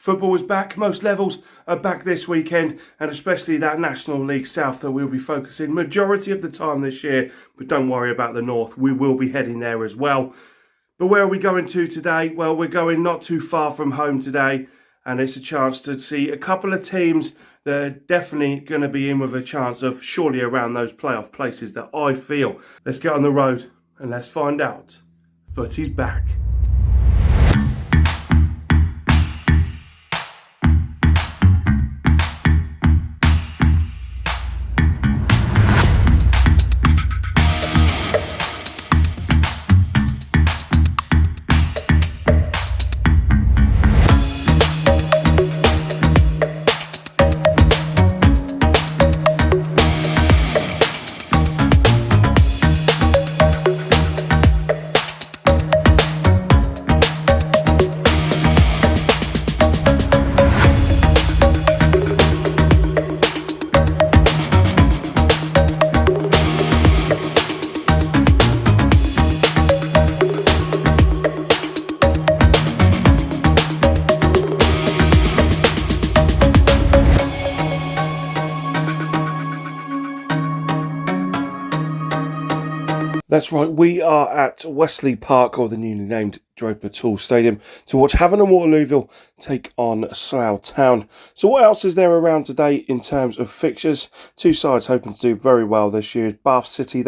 Football is back, most levels are back this weekend, and especially that National League South that we'll be focusing majority of the time this year. But don't worry about the North, we will be heading there as well. But where are we going to today? Well, we're going not too far from home today, and it's a chance to see a couple of teams that are definitely going to be in with a chance of surely around those playoff places that I feel. Let's get on the road and let's find out. Footy's back. That's right, we are at Wesley Park, or the newly named Draper Tool Stadium, to watch Havant and Waterlooville take on Slough Town. So what else is there around today in terms of fixtures? Two sides hoping to do very well this year. Bath City,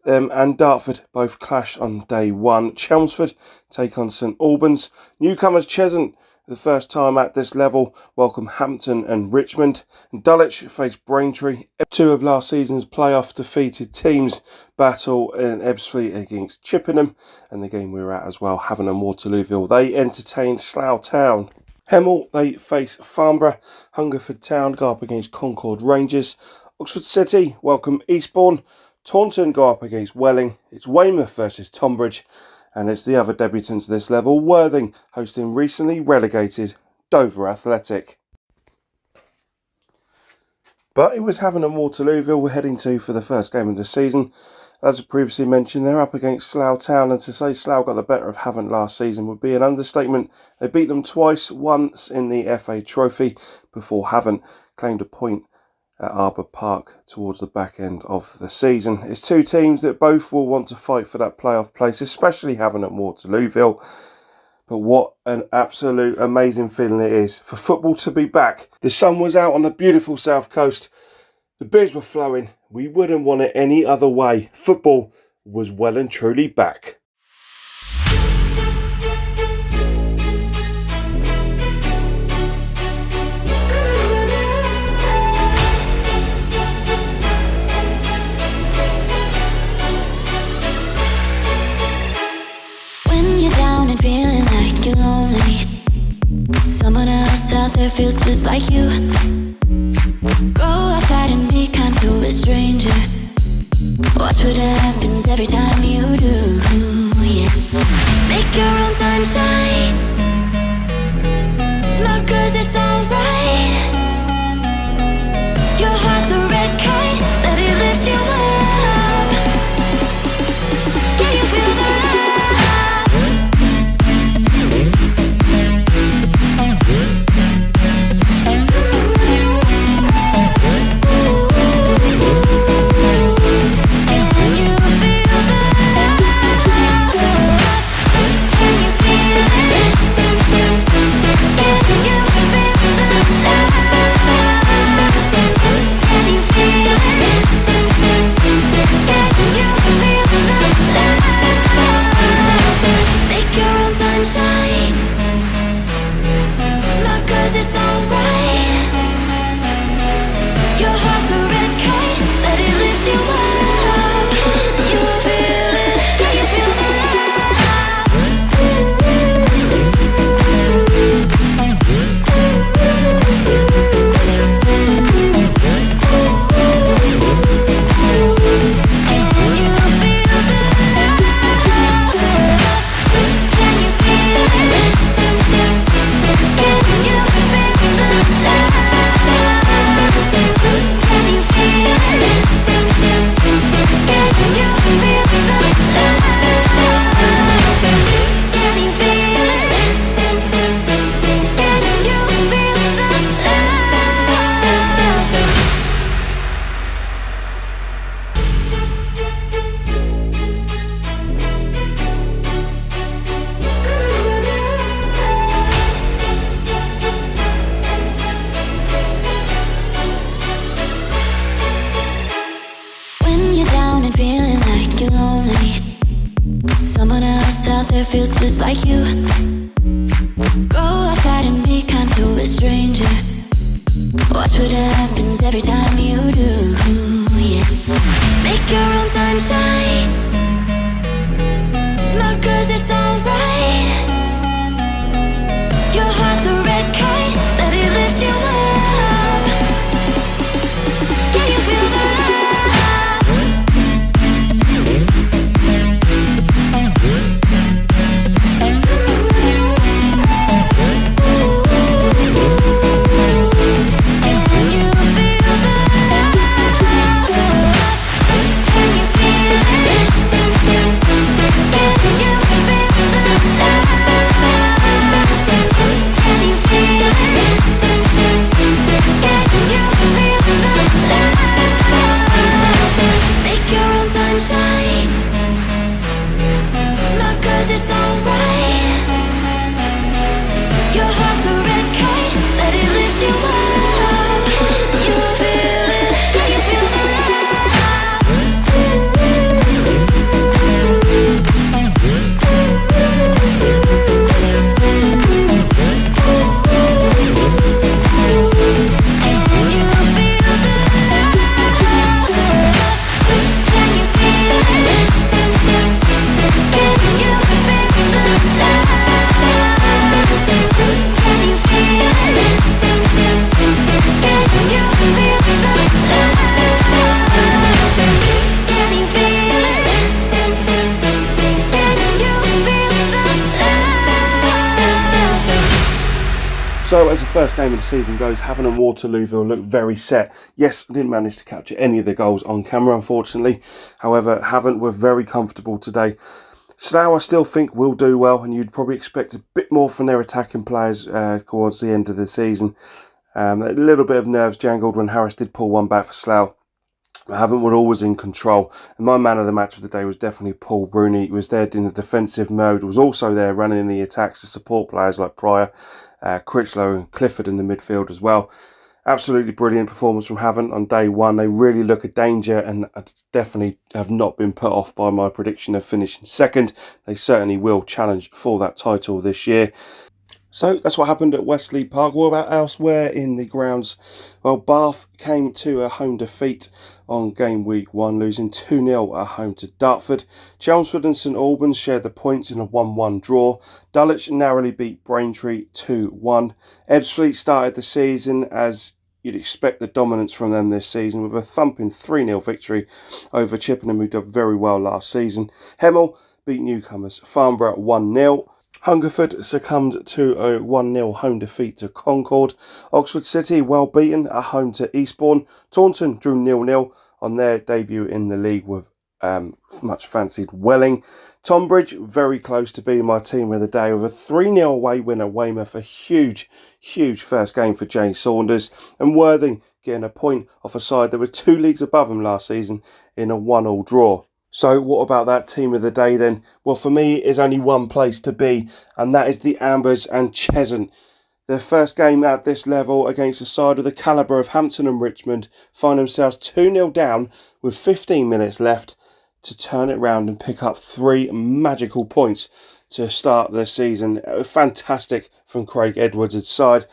and Dartford both clash on day one. Chelmsford take on St Albans. Newcomers Cheshunt, the first time at this level, welcome Hampton and Richmond. And Dulwich face Braintree. Two of last season's playoff defeated teams battle in Ebbsfleet against Chippenham. And the game we were at as well, Havant and Waterlooville, they entertain Slough Town. Hemel, they face Farnborough. Hungerford Town go up against Concord Rangers. Oxford City welcome Eastbourne. Taunton go up against Welling. It's Weymouth versus Tonbridge. And it's the other debutants this level, Worthing hosting recently relegated Dover Athletic. But it was Havant and Waterlooville we're heading to for the first game of the season. As I previously mentioned, they're up against Slough Town, and to say Slough got the better of Havant last season would be an understatement. They beat them twice, once in the FA Trophy, before Havant claimed a point at Arbour Park towards the back end of the season. It's two teams that both will want to fight for that playoff place, especially Havant and Waterlooville. But what an absolute amazing feeling it is for football to be back. The sun was out on the beautiful south coast. The beers were flowing. We wouldn't want it any other way. Football was well and truly back. Feeling like you're lonely. Someone else out there feels just like you. Go outside and be kind to a stranger. Watch what happens every time you do. Yeah. Make your own sunshine. Smoke 'cause it's alright. Your heart's a red kite. Let it lift you up. Can you feel the love? Can you feel it? out there feels just like you. Go outside and be kind to a stranger. Watch what happens every time you do, yeah. Make your own sunshine. Smile 'cause it's alright. Your heart's a red kite, let it lift you up. Can you feel the love? So as the first game of the season goes, Havant and Waterlooville look very set. Yes, I didn't manage to capture any of the goals on camera, unfortunately. However, Havant were very comfortable today. Slough, I still think, will do well, and you'd probably expect a bit more from their attacking players towards the end of the season. A little bit of nerves jangled when Harris did pull one back for Slough. Havant were always in control, and my man of the match of the day was definitely Paul Bruni. He was there in the defensive mode, was also there running in the attacks to support players like Pryor, Critchlow and Clifford in the midfield as well. Absolutely brilliant performance from Havant on day one. They really look a danger, and I definitely have not been put off by my prediction of finishing second. They certainly will challenge for that title this year. So that's what happened at Wesley Park. What about elsewhere in the grounds? Well, Bath came to a home defeat on game week 1, losing 2-0 at home to Dartford. Chelmsford and St Albans shared the points in a 1-1 draw. Dulwich narrowly beat Braintree 2-1. Ebbsfleet started the season as you'd expect the dominance from them this season, with a thumping 3-0 victory over Chippenham, who did very well last season. Hemel beat newcomers Farnborough 1-0. Hungerford succumbed to a 1-0 home defeat to Concord. Oxford City well beaten at home to Eastbourne. Taunton drew 0-0 on their debut in the league with much fancied Welling. Tonbridge very close to being my team of the day with a 3-0 away win at Weymouth. A huge first game for Jay Saunders. And Worthing getting a point off a side that were 2 leagues above him last season in a 1-1 draw. So what about that team of the day then? Well, for me, it's only one place to be, and that is the Ambers and Cheshunt. Their first game at this level against a side of the calibre of Hampton and Richmond find themselves 2-0 down with 15 minutes left to turn it round and pick up 3 magical points to start the season. Fantastic from Craig Edwards' side.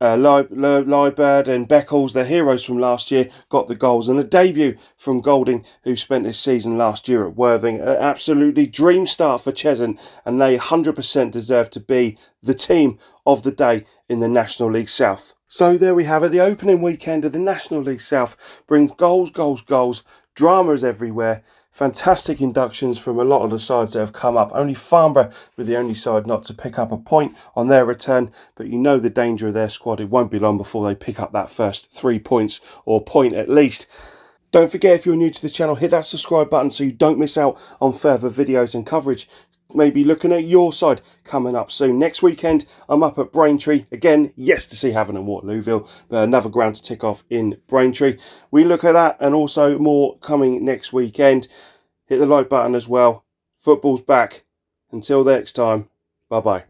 Liebird and Beckles, the heroes from last year, got the goals, and a debut from Golding, who spent his season last year at Worthing. An absolutely dream start for Cheshunt, and they 100% deserve to be the team of the day in the National League South. So there we have it. The opening weekend of the National League South brings goals, dramas everywhere. Fantastic inductions from a lot of the sides that have come up. Only Farnborough were the only side not to pick up a point on their return, but you know the danger of their squad. It won't be long before they pick up that first 3 points, or point at least. Don't forget, if you're new to the channel, hit that subscribe button so you don't miss out on further videos and coverage. Maybe looking at your side coming up soon. Next weekend, I'm up at Braintree. Again, yes, to see Havant and Waterlooville, but another ground to tick off in Braintree. We look at that and also more coming next weekend. Hit the like button as well. Football's back. Until next time, bye-bye.